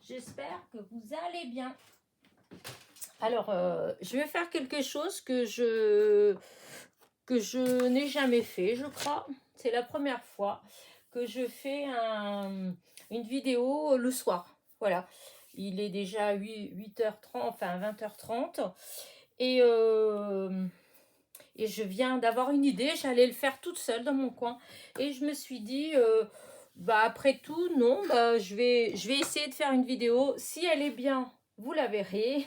J'espère que vous allez bien. Alors, je vais faire quelque chose que je n'ai jamais fait, je crois. C'est la première fois que je fais une vidéo le soir. Voilà. Il est déjà 8h30, enfin 20h30. Et, et je viens d'avoir une idée. J'allais le faire toute seule dans mon coin. Et je me suis dit... bah après tout, non, bah je vais essayer de faire une vidéo. Si elle est bien, vous la verrez.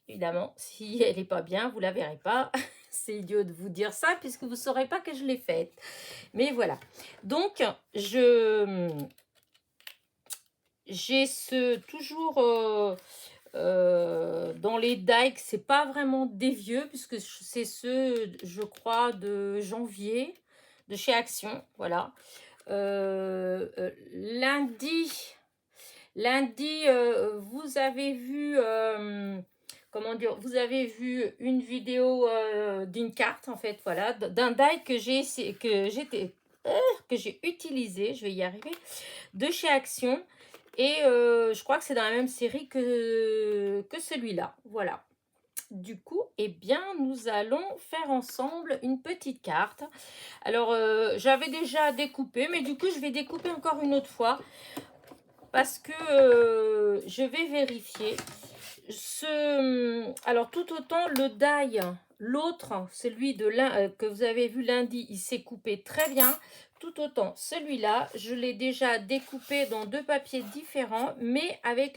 Évidemment, si elle n'est pas bien, vous la verrez pas. C'est idiot de vous dire ça puisque vous ne saurez pas que je l'ai faite. Mais voilà. Donc, j'ai toujours dans les dikes, c'est pas vraiment des vieux puisque c'est ceux, je crois, de janvier de chez Action. Voilà. Lundi, vous avez vu, comment dire, vous avez vu une vidéo d'une carte, en fait, voilà, d'un die que j'ai utilisé, je vais y arriver, de chez Action. Et je crois que c'est dans la même série que celui-là, voilà. Du coup, eh bien, nous allons faire ensemble une petite carte. Alors, j'avais déjà découpé, mais du coup, je vais découper encore une autre fois parce que je vais vérifier. Alors, tout autant, le die, l'autre, celui que vous avez vu lundi, il s'est coupé très bien. Tout autant, celui-là, je l'ai déjà découpé dans deux papiers différents, mais avec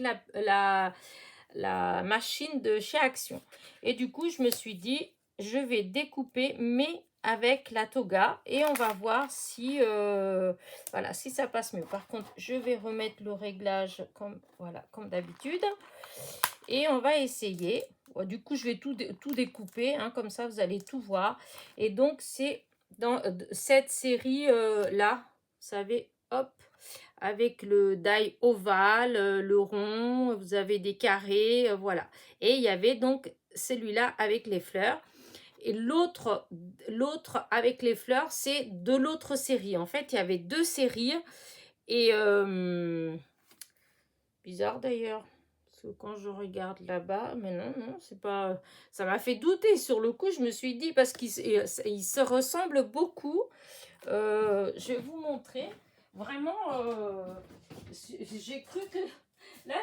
la machine de chez Action. Et du coup, je me suis dit, je vais découper, mais avec la toga, et on va voir si voilà, si ça passe mieux. Par contre, je vais remettre le réglage comme voilà, comme d'habitude, et on va essayer. Du coup, je vais tout découper, hein, comme ça vous allez tout voir. Et donc c'est dans cette série là, vous savez, hop, avec le die ovale, le rond, vous avez des carrés, voilà. Et il y avait donc celui-là avec les fleurs. Et l'autre avec les fleurs, c'est de l'autre série. En fait, il y avait deux séries. Et bizarre d'ailleurs. Parce que quand je regarde là-bas, mais non, c'est pas... Ça m'a fait douter sur le coup. Je me suis dit, parce qu'ils se ressemblent beaucoup. Je vais vous montrer. Vraiment, j'ai cru que... Là,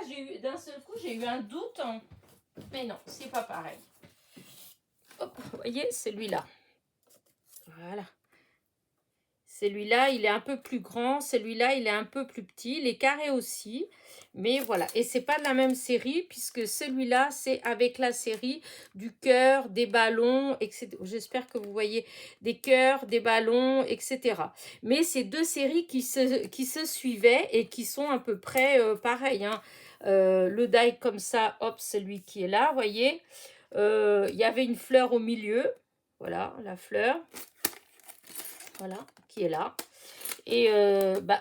d'un seul coup, j'ai eu un doute. Mais non, c'est pas pareil. Hop, vous voyez, celui-là. Voilà. Celui-là, il est un peu plus grand. Celui-là, il est un peu plus petit. Les carrés aussi. Mais voilà. Et c'est pas de la même série puisque celui-là, c'est avec la série du cœur, des ballons, etc. J'espère que vous voyez des cœurs, des ballons, etc. Mais c'est deux séries qui se suivaient et qui sont à peu près pareilles, hein. Le die comme ça, hop, celui qui est là, vous voyez. Il y avait une fleur au milieu. Voilà, la fleur. Voilà, qui est là. Et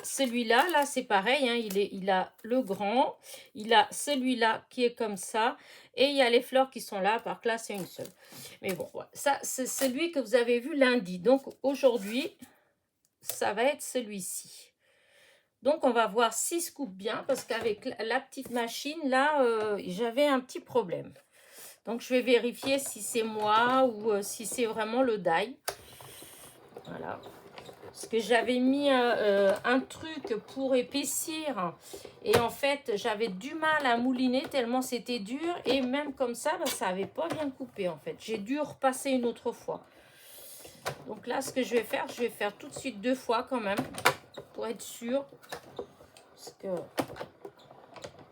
celui-là, là, c'est pareil, hein, il a le grand, il a celui-là qui est comme ça, et il y a les fleurs qui sont là, par là, c'est une seule. Mais bon, ouais, ça, c'est celui que vous avez vu lundi. Donc, aujourd'hui, ça va être celui-ci. Donc, on va voir s'il se coupe bien, parce qu'avec la petite machine, là, j'avais un petit problème. Donc, je vais vérifier si c'est moi ou si c'est vraiment le die. Voilà. Parce que j'avais mis un truc pour épaissir et en fait j'avais du mal à mouliner tellement c'était dur et même comme ça, ça n'avait pas bien coupé en fait. J'ai dû repasser une autre fois. Donc là ce que je vais faire tout de suite deux fois quand même pour être sûr. Parce que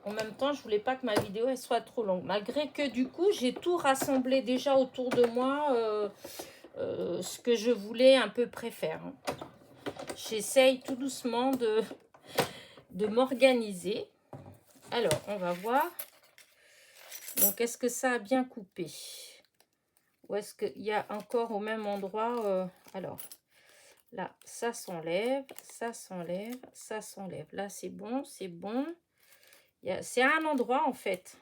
en même temps je voulais pas que ma vidéo elle soit trop longue. Malgré que du coup j'ai tout rassemblé déjà autour de moi, ce que je voulais à peu près faire. J'essaye tout doucement de m'organiser. Alors, on va voir. Donc, est-ce que ça a bien coupé? Ou est-ce qu'il y a encore au même endroit alors, là, ça s'enlève, ça s'enlève, ça s'enlève. Là, c'est bon, c'est bon. C'est à un endroit, en fait.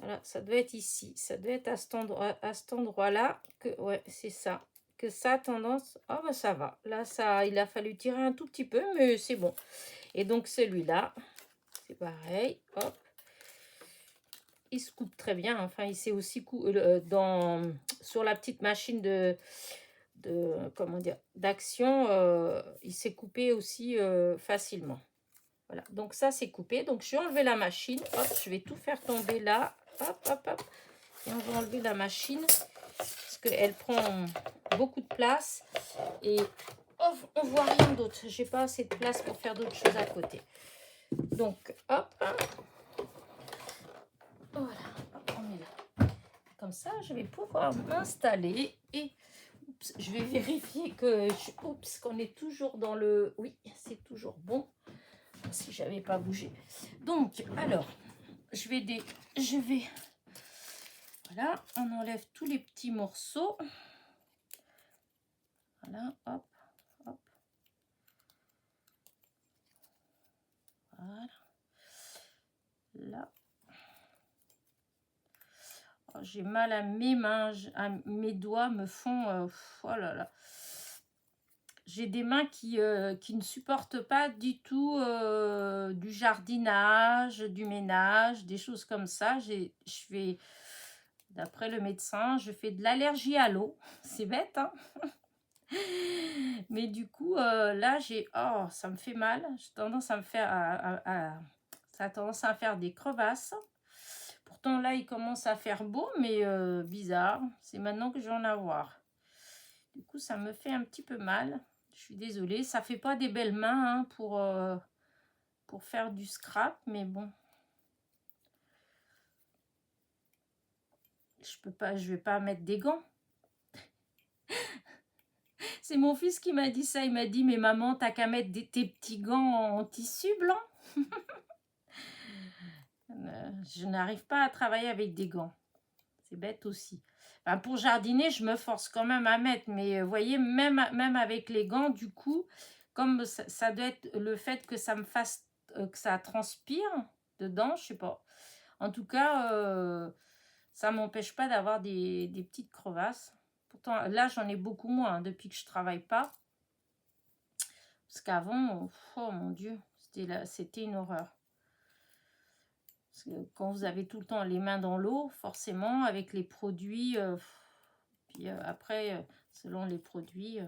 Voilà, ça doit être ici. Ça doit être à cet endroit-là. Ouais, c'est ça. Que ça a tendance... Ah, bah ça va. Là, il a fallu tirer un tout petit peu, mais c'est bon. Et donc, celui-là... c'est pareil, hop. Il se coupe très bien, enfin il s'est aussi sur la petite machine comment dire, d'action, il s'est coupé aussi facilement. Voilà, donc ça c'est coupé. Donc je vais enlever la machine, hop, je vais tout faire tomber là, hop, hop, hop. Et on va enlever la machine parce qu'elle prend beaucoup de place et oh, on voit rien d'autre. J'ai pas assez de place pour faire d'autres choses à côté. Donc hop, voilà, on met là. Comme ça, je vais pouvoir m'installer et oups, je vais vérifier qu'on est toujours dans le... Oui, c'est toujours bon. Si j'avais pas bougé. Donc, alors, je vais... Voilà, on enlève tous les petits morceaux. Voilà, hop, hop. Voilà. Là. Oh, j'ai mal à mes mains, mes doigts me font... oh là là. J'ai des mains qui ne supportent pas du tout du jardinage, du ménage, des choses comme ça. Je fais, d'après le médecin, je fais de l'allergie à l'eau. C'est bête, hein? Mais du coup, là, oh, ça me fait mal. J'ai tendance à me faire... ça a tendance à faire des crevasses. Pourtant, là, il commence à faire beau, mais bizarre. C'est maintenant que je vais en avoir. Du coup, ça me fait un petit peu mal. Je suis désolée. Ça fait pas des belles mains hein, pour faire du scrap, mais bon. Je vais pas mettre des gants. C'est mon fils qui m'a dit ça. Il m'a dit, mais maman, t'as qu'à mettre tes petits gants en tissu blanc. Je n'arrive pas à travailler avec des gants. C'est bête aussi. Enfin, pour jardiner, je me force quand même à mettre. Mais vous voyez, même avec les gants, du coup, comme ça doit être le fait que ça me fasse, que ça transpire dedans, je sais pas. En tout cas, ça m'empêche pas d'avoir des petites crevasses. Pourtant, là, j'en ai beaucoup moins hein, depuis que je travaille pas. Parce qu'avant, oh mon Dieu, c'était une horreur. Parce que quand vous avez tout le temps les mains dans l'eau, forcément, avec les produits, puis après, selon les produits,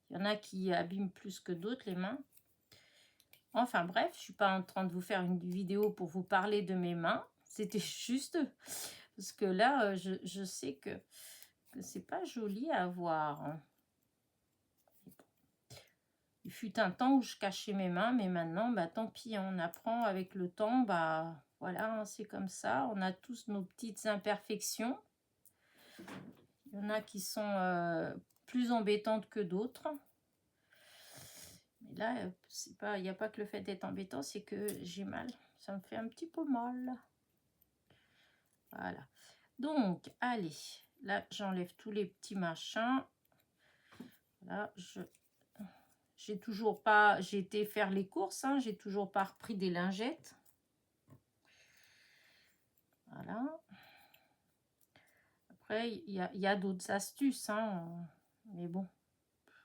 il y en a qui abîment plus que d'autres les mains. Enfin bref, je ne suis pas en train de vous faire une vidéo pour vous parler de mes mains. C'était juste parce que là, je sais que c'est pas joli à voir. Hein. Il fut un temps où je cachais mes mains, mais maintenant, bah, tant pis, on apprend avec le temps, bah voilà, c'est comme ça. On a tous nos petites imperfections. Il y en a qui sont plus embêtantes que d'autres. Mais là, il n'y a pas que le fait d'être embêtant, c'est que j'ai mal. Ça me fait un petit peu mal. Voilà. Donc, allez. Là, j'enlève tous les petits machins. Là, j'ai toujours pas... J'ai été faire les courses. Hein, j'ai toujours pas repris des lingettes. Voilà. Après, il y a d'autres astuces. Hein, mais bon.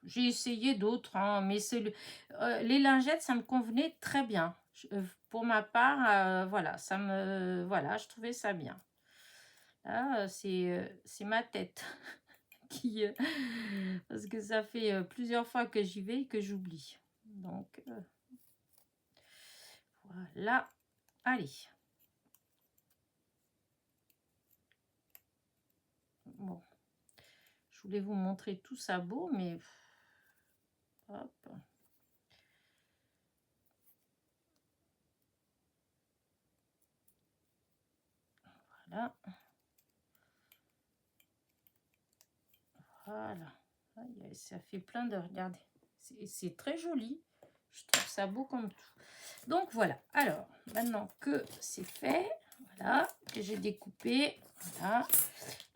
J'ai essayé d'autres. Hein, mais les lingettes, ça me convenait très bien. Pour ma part, voilà, voilà, je trouvais ça bien. Là, c'est ma tête qui... parce que ça fait plusieurs fois que j'y vais et que j'oublie. Donc, voilà. Allez. Bon. Je voulais vous montrer tout ça beau, mais... Hop. Voilà. Voilà. Ça fait plein de... Regardez. C'est très joli. Je trouve ça beau comme tout. Donc, voilà. Alors, maintenant que c'est fait, voilà, que j'ai découpé, voilà.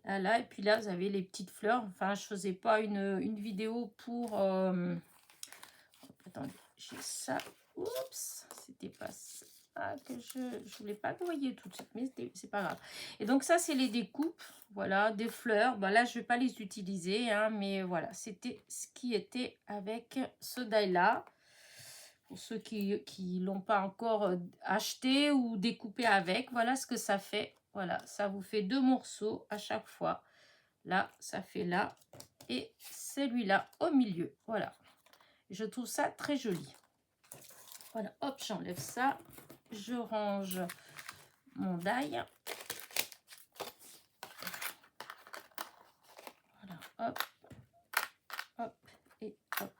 Là, et puis là, vous avez les petites fleurs. Enfin, je faisais pas une vidéo pour... Attendez, j'ai ça. Oups, c'était pas ça que je voulais pas le voyer tout de suite, mais c'est pas grave. Et donc ça, c'est les découpes, voilà, des fleurs. Là, je vais pas les utiliser, hein, mais voilà, c'était ce qui était avec ce die-là. Pour ceux qui l'ont pas encore acheté ou découpé avec, voilà ce que ça fait. Voilà, ça vous fait 2 morceaux à chaque fois. Là, ça fait là. Et celui-là au milieu. Voilà. Je trouve ça très joli. Voilà, hop, j'enlève ça. Je range mon die. Voilà, hop, hop et hop.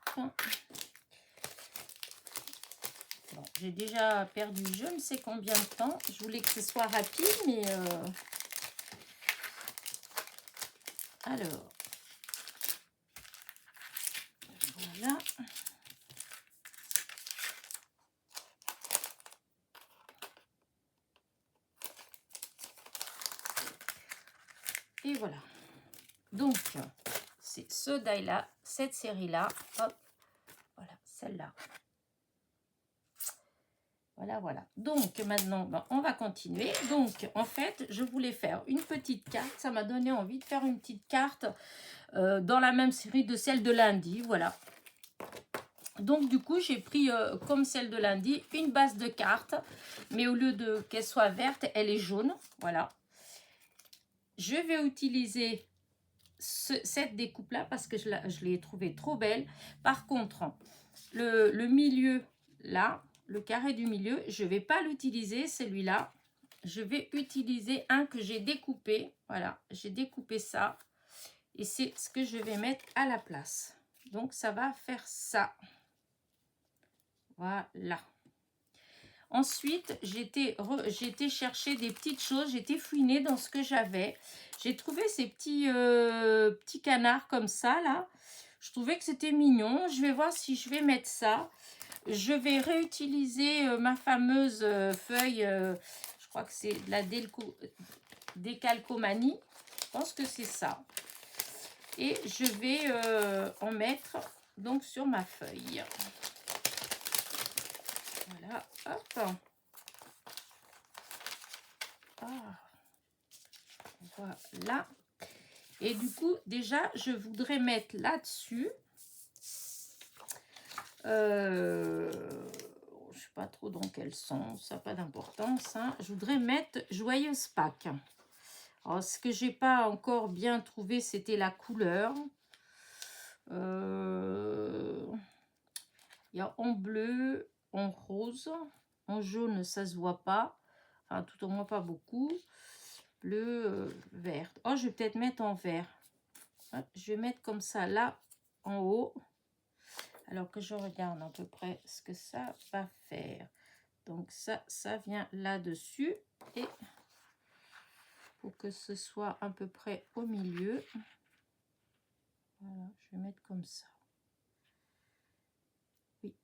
Bon, j'ai déjà perdu je ne sais combien de temps. Je voulais que ce soit rapide, mais... Alors, voilà. Et voilà. Donc, c'est ce die-là, cette série-là. Hop, voilà, celle-là. Voilà, voilà. Donc, maintenant, ben, on va continuer. Donc, en fait, je voulais faire une petite carte. Ça m'a donné envie de faire une petite carte dans la même série de celle de lundi. Voilà. Donc, du coup, j'ai pris, comme celle de lundi, une base de carte. Mais au lieu de qu'elle soit verte, elle est jaune. Voilà. Je vais utiliser cette découpe-là parce que je l'ai trouvée trop belle. Par contre, le milieu, là, le carré du milieu, je ne vais pas l'utiliser, celui-là. Je vais utiliser un que j'ai découpé. Voilà, j'ai découpé ça. Et c'est ce que je vais mettre à la place. Donc, ça va faire ça. Voilà. Ensuite, j'ai été chercher des petites choses. J'ai été fouiner dans ce que j'avais. J'ai trouvé ces petits canards comme ça, là. Je trouvais que c'était mignon. Je vais voir si je vais mettre ça. Je vais réutiliser ma fameuse feuille. Je crois que c'est de la décalcomanie. Je pense que c'est ça. Et je vais en mettre donc sur ma feuille. Voilà, hop. Ah, voilà. Et du coup, déjà, je voudrais mettre là-dessus. Je ne sais pas trop dans quel sens, ça n'a pas d'importance. Hein. Je voudrais mettre Joyeuse Pâques. Alors, ce que j'ai pas encore bien trouvé, c'était la couleur. Il y a en bleu, en rose, en jaune, ça se voit pas. Enfin, tout au moins pas beaucoup. Bleu, vert. Oh, je vais peut-être mettre en vert. Je vais mettre comme ça, là, en haut. Alors que je regarde à peu près ce que ça va faire. Donc, ça vient là-dessus. Et pour que ce soit à peu près au milieu. Voilà, je vais mettre comme ça. Oui.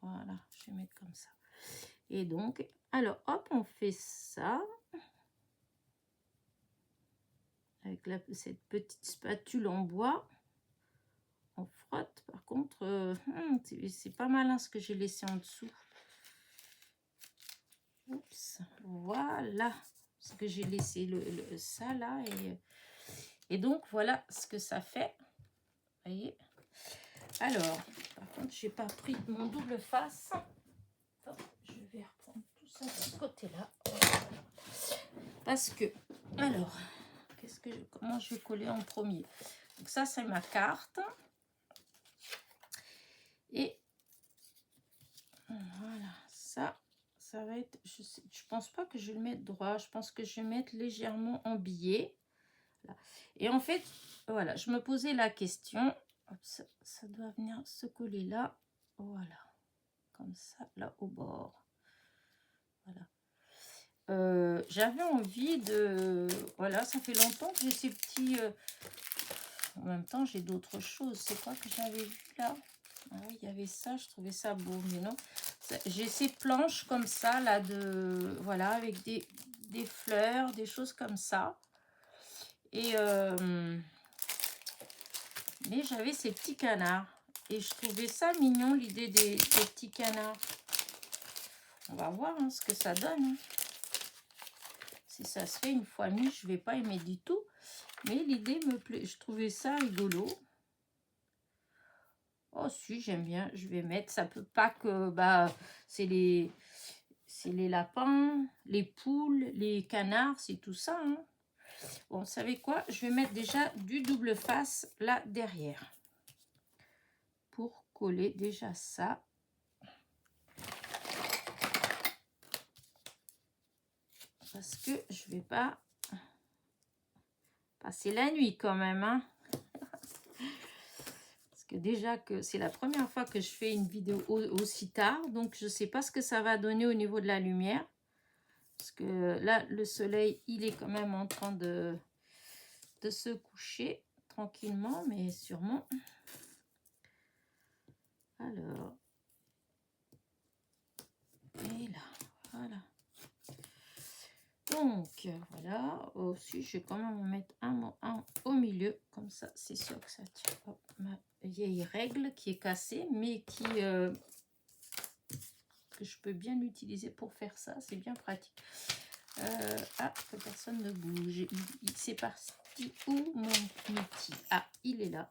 Voilà, je vais mettre comme ça. Et donc, alors, hop, on fait ça. Avec cette petite spatule en bois. On frotte. Par contre, c'est pas malin ce que j'ai laissé en dessous. Oups, voilà ce que j'ai laissé ça là. Et donc, voilà ce que ça fait. Vous voyez. Alors, par contre, j'ai pas pris mon double face. Hop, je vais reprendre tout ça de ce côté-là. Parce que, alors, comment je vais coller en premier? Donc ça, c'est ma carte. Et voilà, ça va être, je pense pas que je vais le mettre droit. Je pense que je vais mettre légèrement en biais. Là. Et en fait, voilà, je me posais la question. Hop, ça doit venir se coller là. Voilà. Comme ça, là au bord. Voilà. J'avais envie de... Voilà, ça fait longtemps que j'ai ces petits... En même temps, j'ai d'autres choses. C'est quoi que j'avais vu là? Ah oui, il y avait ça, je trouvais ça beau, mais non. J'ai ces planches comme ça, là, voilà, avec des fleurs, des choses comme ça. Et... mais j'avais ces petits canards. Et je trouvais ça mignon, l'idée des petits canards. On va voir hein, ce que ça donne. Hein. Si ça se fait une fois mis, je ne vais pas aimer du tout. Mais l'idée me plaît. Je trouvais ça rigolo. Oh si, j'aime bien. Je vais mettre, ça peut pas que, bah, c'est les lapins, les poules, les canards, c'est tout ça, hein. Bon, vous savez quoi? Je vais mettre déjà du double face là derrière. Pour coller déjà ça. Parce que je vais pas passer la nuit quand même, hein. Parce que déjà que c'est la première fois que je fais une vidéo aussi tard. Donc je sais pas ce que ça va donner au niveau de la lumière. Parce que là, le soleil, il est quand même en train de se coucher tranquillement, mais sûrement. Alors, et là, voilà. Donc, voilà. Aussi, je vais quand même en mettre un au milieu. Comme ça, c'est sûr que ça tient. Hop, ma vieille règle qui est cassée, mais qui que je peux bien utiliser pour faire ça. C'est bien pratique. Ah, que personne ne bouge. C'est parti. Où mon outil? Ah, il est là.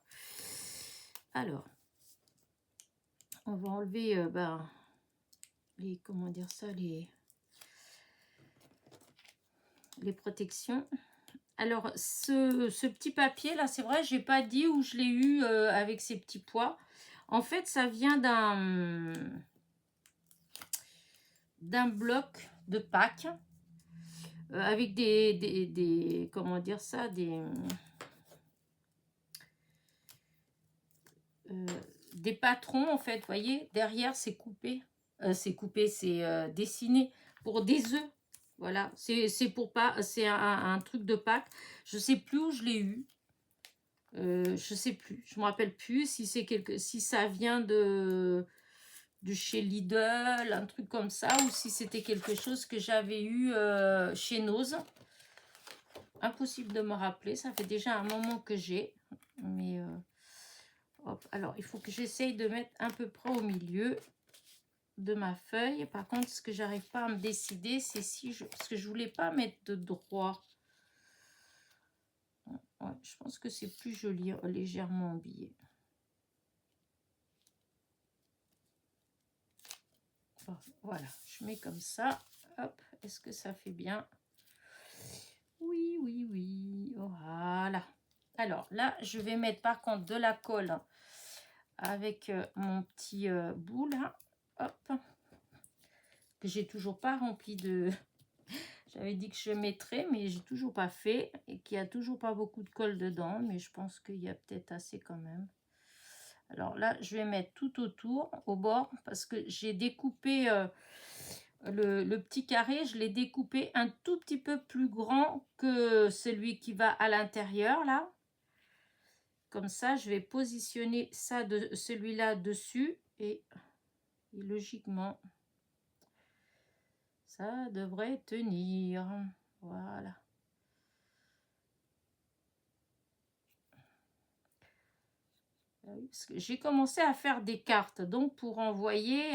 Alors, on va enlever les, comment dire ça, les protections. Alors, ce petit papier là, c'est vrai, j'ai pas dit où je l'ai eu avec ces petits pois. En fait, ça vient d'un bloc de Pâques avec des comment dire ça, des patrons en fait. Vous voyez, derrière c'est coupé, c'est dessiné pour des œufs. Voilà, c'est pour pas, c'est un truc de Pâques. Je sais plus où je l'ai eu. Je sais plus, je me rappelle plus si c'est si ça vient de chez Lidl, un truc comme ça, ou si c'était quelque chose que j'avais eu chez Nose. Impossible de me rappeler, ça fait déjà un moment que j'ai. Mais hop, alors il faut que j'essaye de mettre à peu près au milieu de ma feuille. Par contre, ce que j'arrive pas à me décider, c'est si parce que je voulais pas mettre de droit. Ouais, je pense que c'est plus joli, légèrement habillé. Voilà, je mets comme ça. Hop, est-ce que ça fait bien? Oui, oui, oui. Voilà. Alors là, je vais mettre par contre de la colle avec mon petit bout là. Hop. Que j'ai toujours pas rempli de... J'avais dit que je mettrais, mais j'ai toujours pas fait. Et qu'il n'y a toujours pas beaucoup de colle dedans. Mais je pense qu'il y a peut-être assez quand même. Alors là, je vais mettre tout autour, au bord, parce que j'ai découpé le petit carré, je l'ai découpé un tout petit peu plus grand que celui qui va à l'intérieur, là. Comme ça, je vais positionner ça de celui-là dessus et logiquement, ça devrait tenir. Voilà. J'ai commencé à faire des cartes donc pour envoyer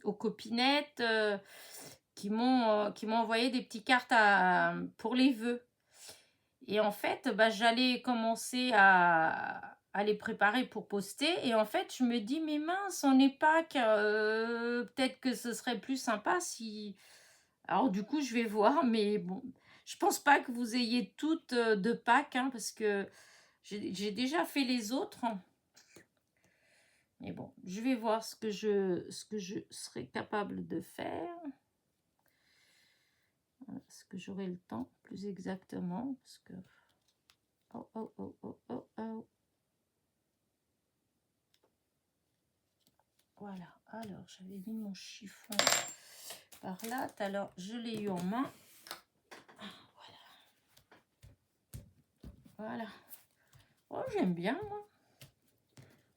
aux copinettes qui m'ont envoyé des petites cartes pour les vœux. Et en fait, bah, j'allais commencer à les préparer pour poster. Et en fait, je me dis, mais mince, on n'est pas que peut-être que ce serait plus sympa si... Alors du coup, je vais voir, mais bon, je pense pas que vous ayez toutes de Pâques, hein, parce que j'ai déjà fait les autres. Mais bon, je vais voir ce que je serai capable de faire. Est-ce que j'aurai le temps, plus exactement, parce que... Oh, oh, oh, oh, oh, oh. Voilà, alors j'avais mis mon chiffon par là, alors je l'ai eu en main. Voilà. Voilà. Oh, j'aime bien, moi.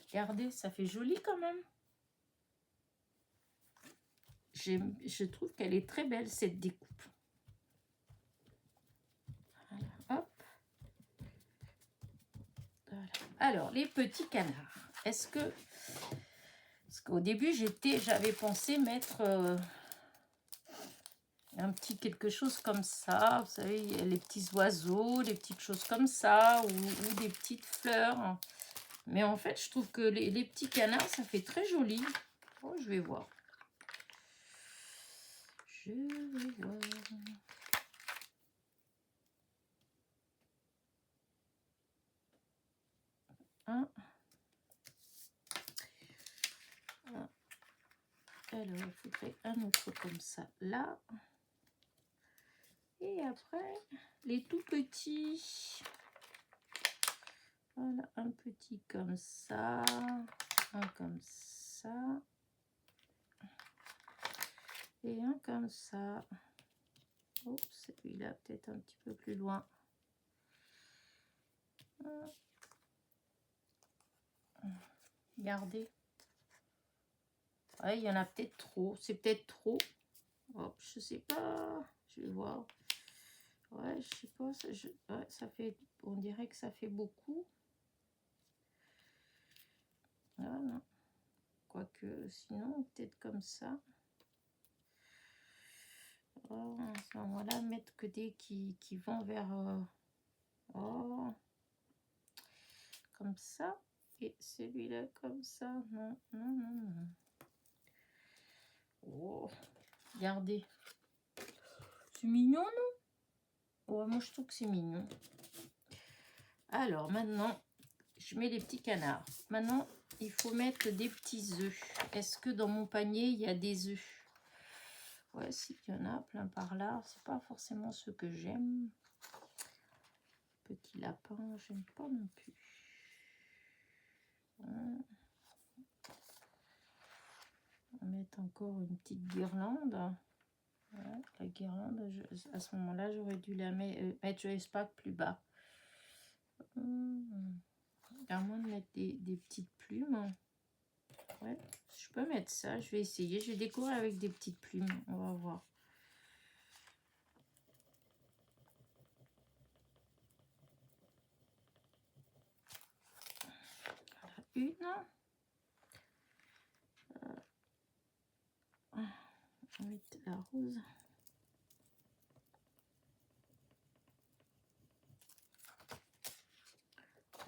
Regardez, ça fait joli quand même. Je trouve qu'elle est très belle, cette découpe. Voilà, hop. Voilà. Alors, les petits canards. Est-ce que... Parce qu'au début, j'avais pensé mettre un petit quelque chose comme ça. Vous savez, les petits oiseaux, les petites choses comme ça, ou des petites fleurs. Mais en fait, je trouve que les petits canards, ça fait très joli. Oh, je vais voir. Je vais voir. Un. Un. Alors, il faudrait un autre comme ça, là. Et après, les tout petits. Voilà, un petit comme ça. Un comme ça. Et un comme ça. Oh, celui-là, peut-être un petit peu plus loin. Regardez. Ouais, il y en a peut-être trop. C'est peut-être trop. Hop, je sais pas. Je vais voir. Ouais, je sais pas. Ouais, ça fait. On dirait que ça fait beaucoup. Voilà. Quoique, sinon, peut-être comme ça. Oh, à ce moment-là, mettre que des qui vont vers... oh, comme ça. Et celui-là comme ça. Non, non, non, non. Oh, regardez. C'est mignon, non? Ouais, moi, je trouve que c'est mignon. Alors, maintenant, je mets les petits canards. Maintenant, il faut mettre des petits œufs. Est-ce que dans mon panier, il y a des œufs? Ouais, si, il y en a plein par là. C'est pas forcément ce que j'aime. Petit lapin, j'aime pas non plus. On va mettre encore une petite guirlande. Ouais, la guirlande, à ce moment-là, j'aurais dû la mettre, je sais pas, plus bas. À moins de mettre des petites plumes. Ouais, je peux mettre ça. Je vais essayer. Je vais décorer avec des petites plumes. On va voir. Une. On va mettre la rose.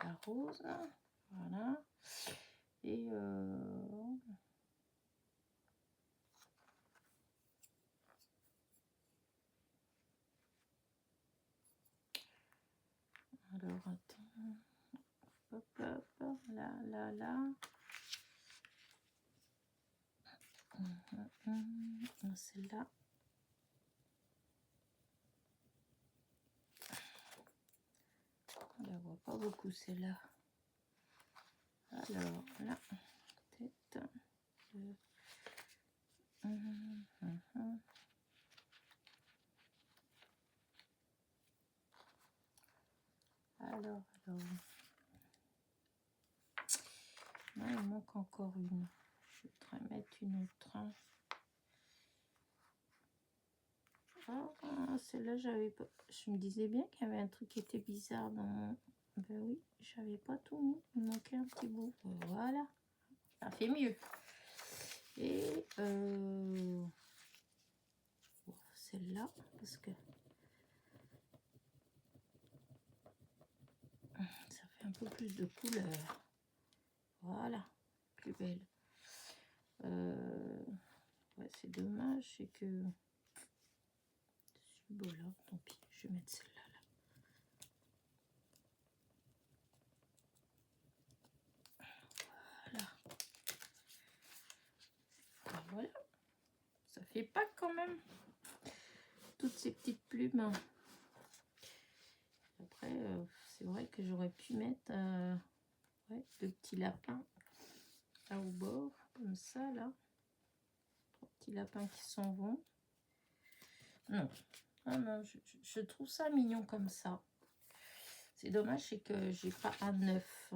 La rose. Voilà. Et alors, attends. Hop, hop, là, là, là. Celle-là. On la voit pas beaucoup, celle-là. Alors, là, tête. Alors. Non, il manque encore une. Je voudrais mettre une autre. Ah, celle-là, j'avais pas. Je me disais bien qu'il y avait un truc qui était bizarre dans mon. Ben oui, j'avais pas tout mis. Il manquait un petit bout. Voilà. Ça fait mieux. Et celle-là, parce que ça fait un peu plus de couleur. Voilà, plus belle. Ouais, c'est dommage, c'est que c'est beau là, tant pis, je vais mettre celle-là. Voilà. Ben voilà. Ça fait pas quand même toutes ces petites plumes. Après, c'est vrai que j'aurais pu mettre ouais, de petits lapins là au bord, comme ça, là. 3 petits lapins qui s'en vont. Non, non, non, je trouve ça mignon comme ça. C'est dommage, c'est que j'ai pas un œuf.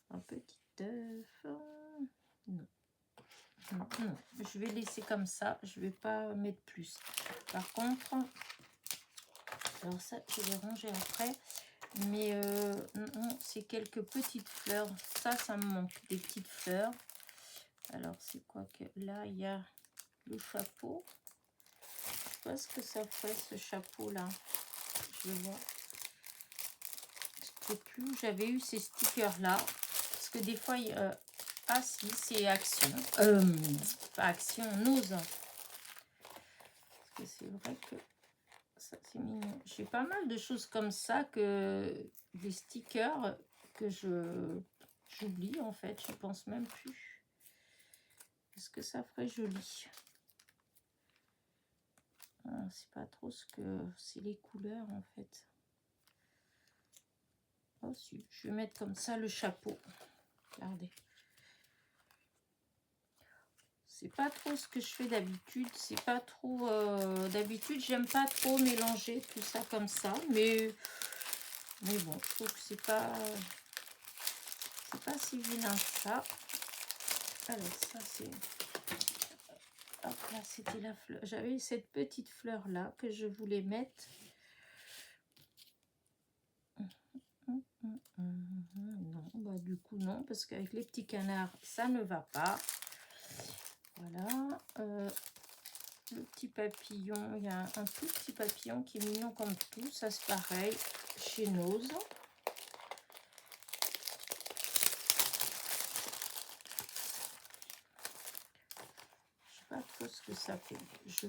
Un petit œuf. Non. Non, non. Je vais laisser comme ça. Je vais pas mettre plus. Par contre, alors ça, je vais ranger après. Mais non, c'est quelques petites fleurs. Ça me manque. Des petites fleurs. Alors, c'est quoi que... Là, il y a le chapeau. Je sais pas ce que ça fait, ce chapeau-là. Je vais voir. sais plus où j'avais eu ces stickers-là. Parce que des fois, ah si, c'est Action. Pas Action, Nose. Parce que c'est vrai que ça, c'est mignon. J'ai pas mal de choses comme ça, que des stickers que j'oublie en fait. Je pense même plus. Est-ce que ça ferait joli? C'est pas trop ce que... C'est les couleurs en fait. Oh si, je vais mettre comme ça le chapeau. Regardez. C'est pas trop ce que je fais d'habitude. C'est pas trop... d'habitude, j'aime pas trop mélanger tout ça comme ça. Mais bon, je trouve que c'est pas si vilain que ça. Alors ça c'est... Hop là, c'était la fleur. J'avais cette petite fleur là que je voulais mettre. Non, bah du coup non, parce qu'avec les petits canards, ça ne va pas. Voilà. Le petit papillon, il y a un tout petit papillon qui est mignon comme tout. Ça c'est pareil chez Nose. Je sais pas trop ce que ça fait. Je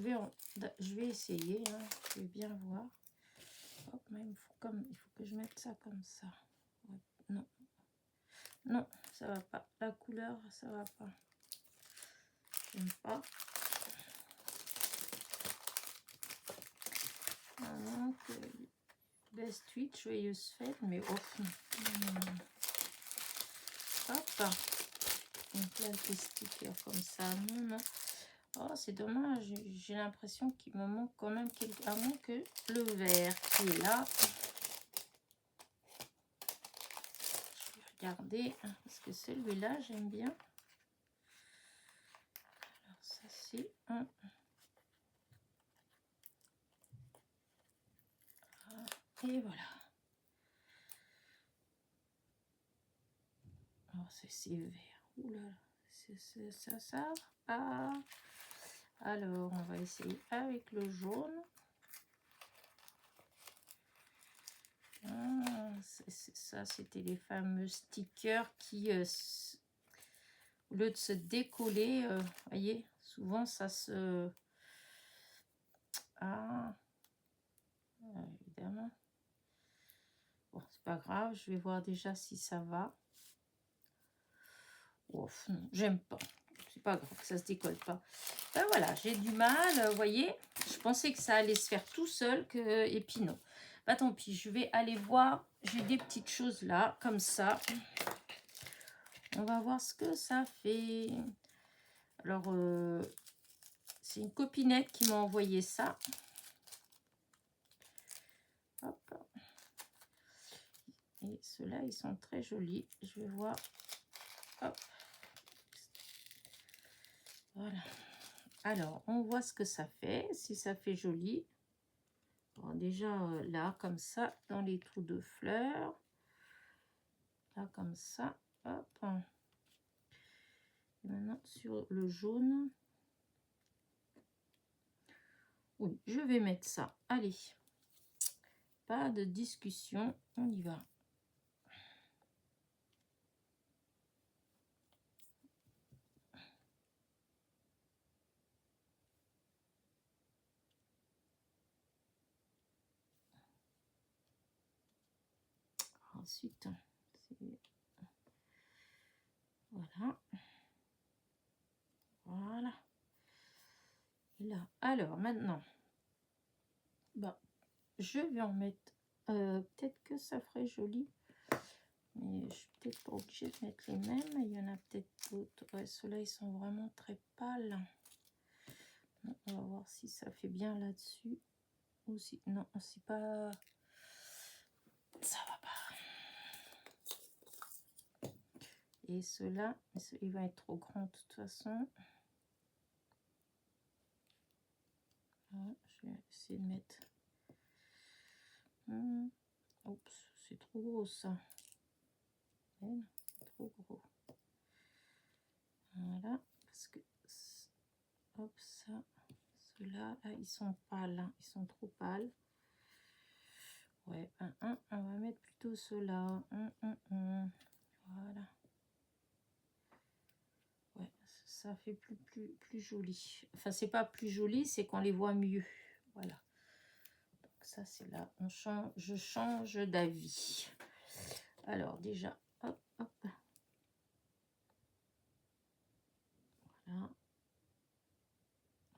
vais essayer, hein. Je vais bien voir. Hop, mais il faut que je mette ça comme ça. Ouais, non. Non, ça va pas. La couleur, ça va pas. J'aime pas. Donc, best tweet, joyeuse fête, mais off. Hop. Donc là, des stickers comme ça. Non, non. Oh, c'est dommage. J'ai l'impression qu'il me manque quand même quelque... avant que le vert qui est là. Je vais regarder. Parce que celui-là, j'aime bien. Alors, ça, c'est un... Et voilà. Oh, c'est vert. Oula, ça va pas. Alors, on va essayer avec le jaune. Ah, ça, c'était les fameux stickers qui, au lieu de se décoller, voyez, souvent ça se... Ah, évidemment. Bon, c'est pas grave, je vais voir déjà si ça va. Oh, non, j'aime pas. C'est pas grave, ça se décolle pas. Ben voilà, j'ai du mal, vous voyez. Je pensais que ça allait se faire tout seul, et puis non. Bah tant pis, je vais aller voir. J'ai des petites choses là, comme ça. On va voir ce que ça fait. Alors, c'est une copinette qui m'a envoyé ça. Hop. Et ceux-là, ils sont très jolis. Je vais voir. Hop. Voilà. Alors, on voit ce que ça fait, si ça fait joli. Alors, déjà, là, comme ça, dans les trous de fleurs. Là, comme ça. Hop. Et maintenant, sur le jaune. Oui, je vais mettre ça. Allez. Pas de discussion. On y va. Ensuite, voilà. Voilà. Et là, alors maintenant, bah, je vais en mettre. Peut-être que ça ferait joli. Mais je suis peut-être pas obligée de mettre les mêmes. Il y en a peut-être d'autres. Ouais, ceux-là, ils sont vraiment très pâles. On va voir si ça fait bien là-dessus. Ou si... Non, c'est pas... Ça va pas. Et ceux-là, il va être trop grand de toute façon. Voilà, je vais essayer de mettre... Oups, c'est trop gros ça. Non, trop gros. Voilà, parce que... Hop, ça... Ceux-là, là, ils sont pâles. Hein. Ils sont trop pâles. Ouais, on va mettre plutôt cela. Voilà. Ouais, ça fait plus joli. Enfin, c'est pas plus joli, c'est qu'on les voit mieux. Voilà. Donc ça, c'est là. Je change d'avis. Alors, déjà, hop, hop. Voilà.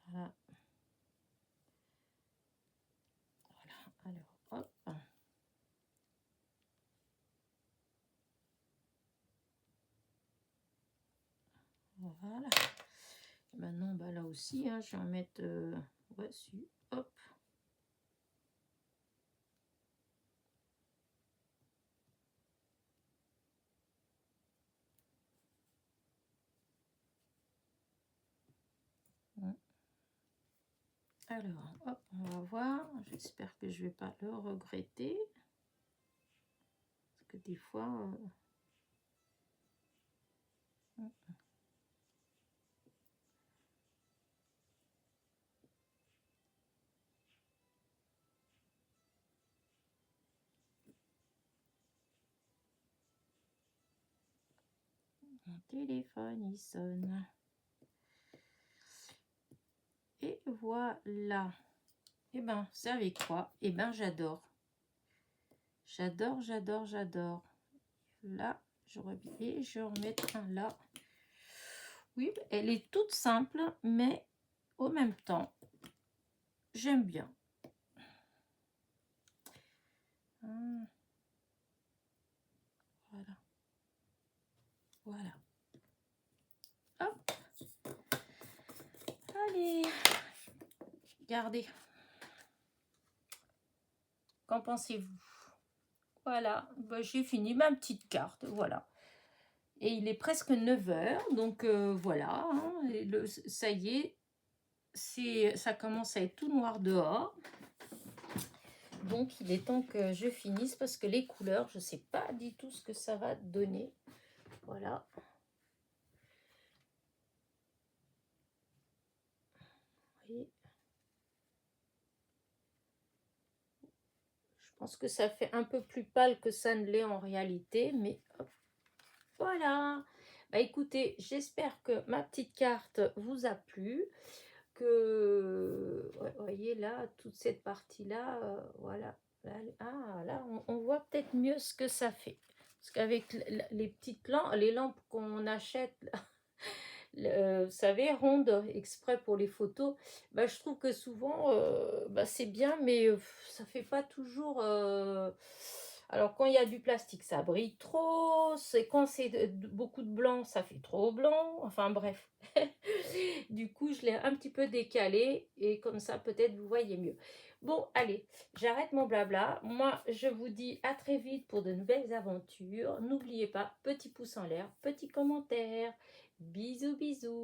Voilà. Voilà. Alors, hop. Voilà. Et maintenant, bah, là aussi, hein, je vais en mettre... ouais, si. Hop. Alors, hop, on va voir. J'espère que je vais pas le regretter. Parce que des fois... mon téléphone, il sonne. Et voilà. Et ben, vous savez quoi? Et ben, j'adore. J'adore, j'adore, j'adore. Là, j'aurais bien... Et je vais en mettre un là. Oui, elle est toute simple, mais au même temps, j'aime bien. Voilà. Voilà. Hop. Allez. Regardez. Qu'en pensez-vous? Voilà. Ben, j'ai fini ma petite carte. Voilà. Et il est presque 9 h. Donc, voilà. Hein, ça y est. Ça commence à être tout noir dehors. Donc, il est temps que je finisse parce que les couleurs, je ne sais pas du tout ce que ça va donner. Voilà. Et je pense que ça fait un peu plus pâle que ça ne l'est en réalité. Mais hop, voilà. Bah, écoutez, j'espère que ma petite carte vous a plu. Que, ouais, voyez là, toute cette partie-là, voilà. Là, on voit peut-être mieux ce que ça fait. Parce qu'avec les petites lampes, les lampes qu'on achète, vous savez, rondes, exprès pour les photos, bah, je trouve que souvent, bah, c'est bien, mais ça fait pas toujours... Alors, quand il y a du plastique, ça brille trop. Quand c'est beaucoup de blanc, ça fait trop blanc. Enfin, bref. Du coup, je l'ai un petit peu décalé et comme ça, peut-être, vous voyez mieux. Bon, allez, j'arrête mon blabla. Moi, je vous dis à très vite pour de nouvelles aventures. N'oubliez pas, petit pouce en l'air, petit commentaire. Bisous, bisous.